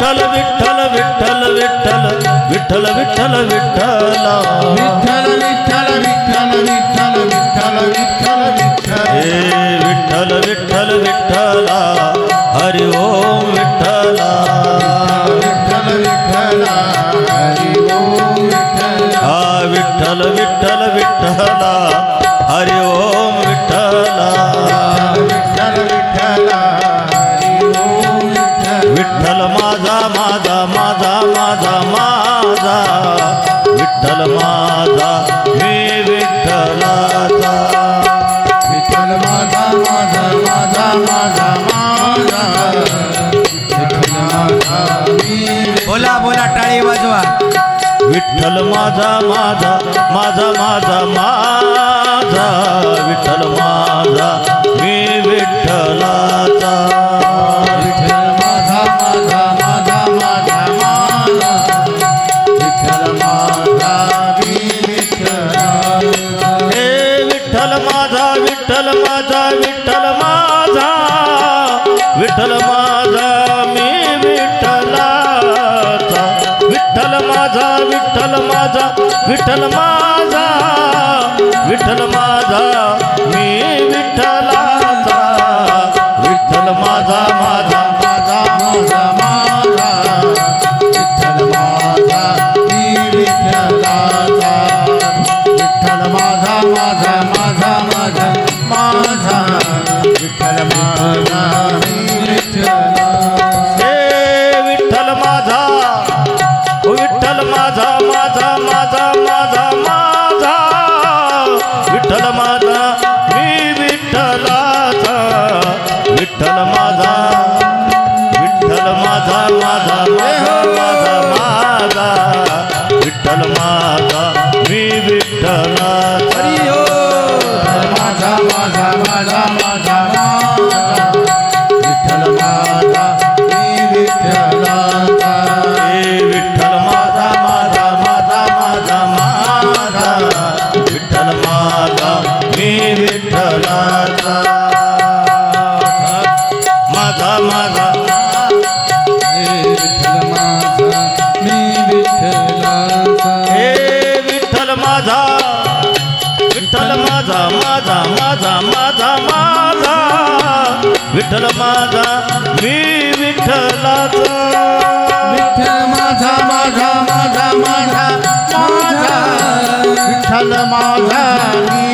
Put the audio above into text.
विठ्ठल विठ्ठल विठ्ठल विठ्ठल विठ्ठल विठ्ठल विठ्ठला विठ्ठल विठ्ठल विठ्ठल विठ्ठल विठ्ठल विठ्ठल विठ्ठल हे विठ्ठल विठ्ठल विठ्ठला हरि ओम विठ्ठला विठ्ठल विठ्ठला हरि ओम विठ्ठला हा विठ्ठल विठ्ठल विठ्ठला हरि ओम विठ्ठला विठ्ठल विठ्ठला हरि ओम विठ्ठला विठ्ठल माझा माझा माझा माझा माझा विठ्ठल माझा मी विठ्ठलाचा विठ्ठल माझा माझा माझा माझा माझा विठ्ठल माझा मी बोला बोला टाळी वाजवा विठ्ठल माझा माझा माझा माझा माझा विठ्ठल माझा मी विठ्ठलाचा विठ्ठल माझा माझा माझा माझा माझा विठ्ठल माझा मी विठ्ठलाचा हे विठ्ठल माझा विठ्ठल माझा विठ्ठल माझा विठ्ठल माझा मी विठ्ठलाचा विठ्ठल माझा विठ्ठल माझा विठ्ठल माझा विठ्ठल माझा मी विठ्ठलाचा विठ्ठल माझा माझा माझा माझा माझा विठ्ठल माझा मी विठ्ठलाचा विठ्ठल माझा माझा माझा माझा माझा विठ्ठल माझा मी विठ्ठलाचा हे विठ्ठल माझा विठ्ठल माझा माझा माझा माझा माझा विठ्ठल माझा मी विठ्ठलाचा विठ्ठल माझा विठ्ठल माझा माझा माझा माझा माझा विठ्ठल माझा मी विठ्ठलाचा माझा माझा माझा माझा माझा विठ्ठल माझा मी विठ्ठलाचा हे विठ्ठल माझा माझा माझा माझा माझा विठ्ठल माझा मी विठ्ठलाचा माझा माझा विठ्ठल माझा मी विठ्ठलाचा हे विठ्ठल माझा विठ्ठल माझा माझा माझा माझा माझा विठ्ठल माझा मी विठ्ठलाचा विठ्ठल माझा माझा माझा माझा माझा विठ्ठल माझा मी